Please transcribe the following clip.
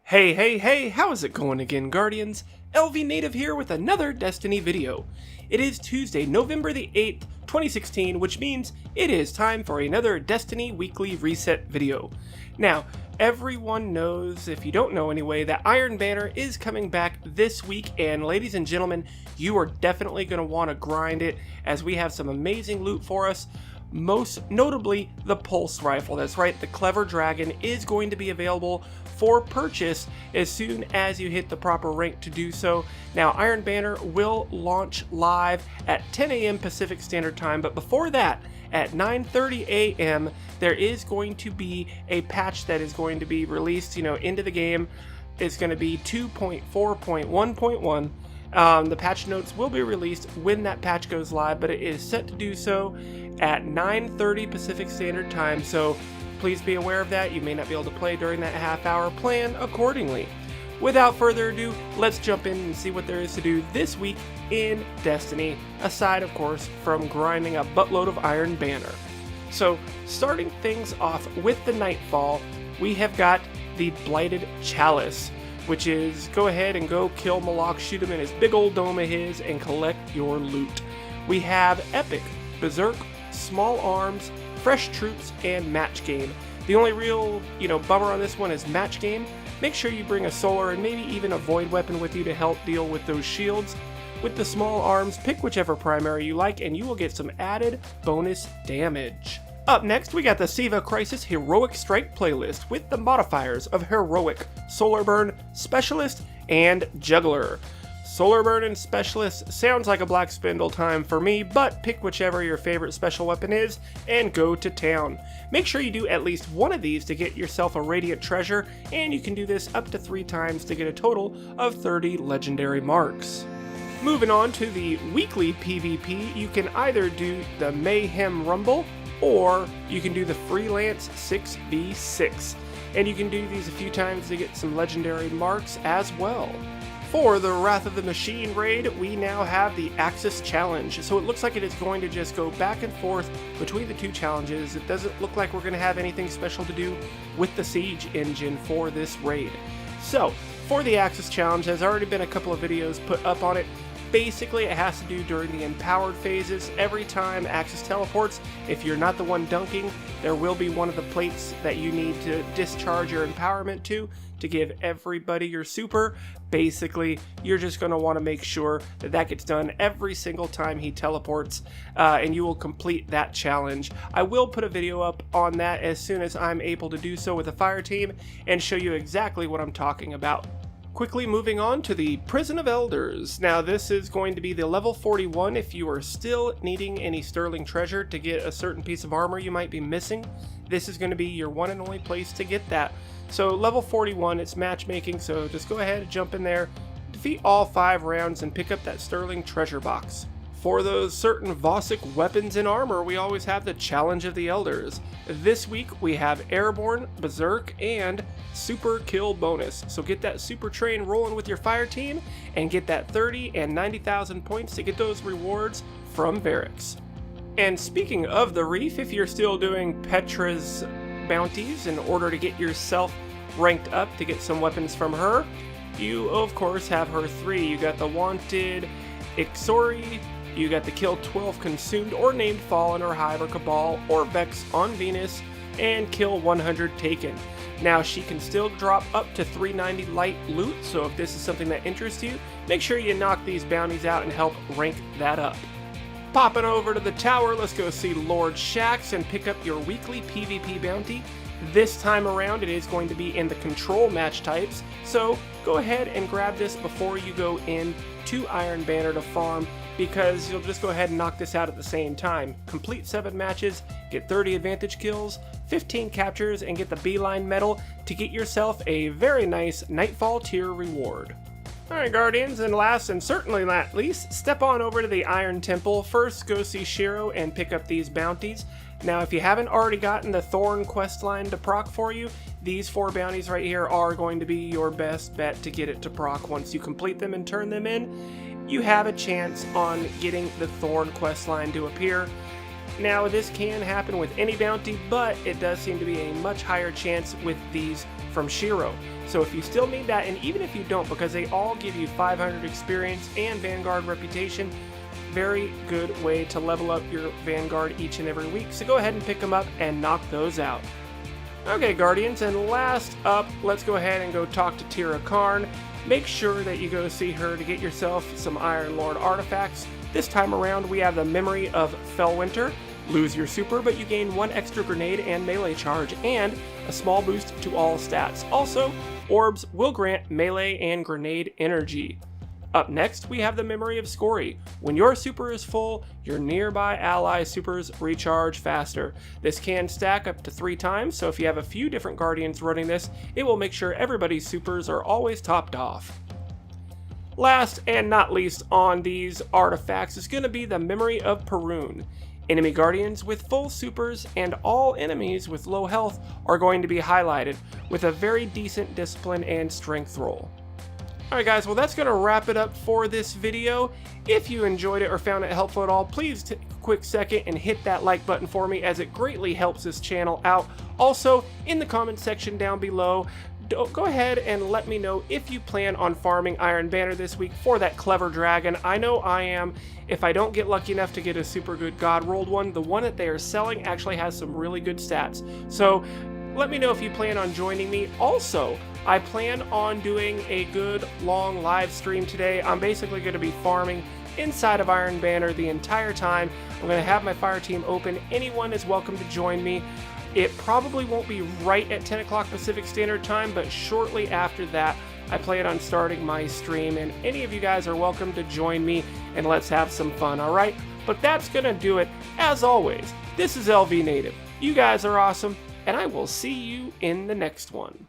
Hey, how is it going again, Guardians? LVnative here with another Destiny video. It is Tuesday, November the 8th, 2016, which means it is time for another Destiny Weekly Reset video. Now, everyone knows, if you don't know anyway, that Iron Banner is coming back this week, and ladies and gentlemen, you are definitely going to want to grind it, as we have some amazing loot for us. Most notably, the Pulse Rifle. That's right, the Clever Dragon is going to be available for purchase as soon as you hit the proper rank to do so. Now, Iron Banner will launch live at 10 a.m. Pacific Standard Time, but before that, at 9:30 a.m., there is going to be a patch that is going to be released, into the game. It's going to be 2.4.1.1. The patch notes will be released when that patch goes live, but it is set to do so at 9:30 Pacific Standard Time, so please be aware of that. You may not be able to play during that half hour. Plan accordingly. Without further ado, let's jump in and see what there is to do this week in Destiny, aside of course from grinding a buttload of Iron Banner. So starting things off with the Nightfall, we have got the Blighted Chalice, which is go ahead and go kill Malak, shoot him in his big old dome of his, and collect your loot. We have Epic, Berserk, Small Arms, Fresh Troops, and Match Game. The only real, bummer on this one is Match Game. Make sure you bring a Solar and maybe even a Void weapon with you to help deal with those shields. With the Small Arms, pick whichever primary you like and you will get some added bonus damage. Up next, we got the Siva Crisis Heroic Strike playlist with the modifiers of Heroic, Solar Burn, Specialist, and Juggler. Solar Burn and Specialist sounds like a Black Spindle time for me, but pick whichever your favorite special weapon is and go to town. Make sure you do at least one of these to get yourself a Radiant Treasure, and you can do this up to 3 times to get a total of 30 legendary marks. Moving on to the weekly PvP, you can either do the Mayhem Rumble, or you can do the Freelance 6v6. And you can do these a few times to get some legendary marks as well. For the Wrath of the Machine raid, we now have the Axis Challenge. So it looks like it is going to just go back and forth between the two challenges. It doesn't look like we're going to have anything special to do with the Siege engine for this raid. So, for the Axis Challenge, there's already been a couple of videos put up on it. Basically, it has to do during the empowered phases. Every time Axis teleports, if you're not the one dunking, there will be one of the plates that you need to discharge your empowerment to give everybody your super. Basically, you're just going to want to make sure that that gets done every single time he teleports, and you will complete that challenge. I will put a video up on that as soon as I'm able to do so with the fire team and show you exactly what I'm talking about. Quickly moving on to the Prison of Elders. Now this is going to be the level 41 if you are still needing any sterling treasure to get a certain piece of armor you might be missing. This is going to be your one and only place to get that. So level 41, it's matchmaking, so just go ahead and jump in there, defeat all 5 rounds, and pick up that sterling treasure box. For those certain Vossic weapons and armor, we always have the Challenge of the Elders. This week we have Airborne, Berserk, and Super Kill bonus. So get that super train rolling with your fire team and get that 30 and 90,000 points to get those rewards from Varix. And speaking of the Reef, if you're still doing Petras Bounties in order to get yourself ranked up to get some weapons from her, you of course have her 3. You got the Wanted Ixori, you got the Kill 12 Consumed or Named Fallen or Hive or Cabal or Vex on Venus, and Kill 100 Taken. Now she can still drop up to 390 light loot, so if this is something that interests you, make sure you knock these bounties out and help rank that up. Popping over to the tower, let's go see Lord Shaxx and pick up your weekly PvP bounty. This time around it is going to be in the control match types, so go ahead and grab this before you go in to Iron Banner to farm, because you'll just go ahead and knock this out at the same time. Complete 7 matches, get 30 advantage kills, 15 captures, and get the Beeline medal to get yourself a very nice Nightfall tier reward. Alright Guardians, and last and certainly not least, step on over to the Iron Temple. First, go see Shiro and pick up these bounties. Now, if you haven't already gotten the Thorn questline to proc for you, these 4 bounties right here are going to be your best bet to get it to proc. Once you complete them and turn them in, you have a chance on getting the Thorn questline to appear. Now, this can happen with any bounty, but it does seem to be a much higher chance with these from Shiro. So if you still need that, and even if you don't, because they all give you 500 experience and Vanguard reputation, very good way to level up your Vanguard each and every week. So go ahead and pick them up and knock those out. Okay, Guardians, and last up, let's go ahead and go talk to Tira Karn. Make sure that you go see her to get yourself some Iron Lord artifacts. This time around, we have the Memory of Fellwinter. Lose your super, but you gain 1 extra grenade and melee charge, and a small boost to all stats. Also, orbs will grant melee and grenade energy. Up next, we have the Memory of Scory. When your super is full, your nearby ally supers recharge faster. This can stack up to 3 times, so if you have a few different Guardians running this, it will make sure everybody's supers are always topped off. Last and not least on these artifacts is going to be the Memory of Perun. Enemy Guardians with full supers and all enemies with low health are going to be highlighted with a very decent discipline and strength roll. Alright guys, well that's going to wrap it up for this video. If you enjoyed it or found it helpful at all, please take a quick second and hit that like button for me, as it greatly helps this channel out. Also, in the comment section down below, go ahead and let me know if you plan on farming Iron Banner this week for that clever dragon. I know I am. If I don't get lucky enough to get a super good God rolled one, the one that they are selling actually has some really good stats. So let me know if you plan on joining me. Also, I plan on doing a good long live stream today. I'm basically going to be farming inside of Iron Banner the entire time. I'm going to have my fire team open. Anyone is welcome to join me. It probably won't be right at 10 o'clock Pacific Standard Time, but shortly after that, I plan on starting my stream, and any of you guys are welcome to join me, and let's have some fun, alright? But that's going to do it. As always, this is LVnative. You guys are awesome, and I will see you in the next one.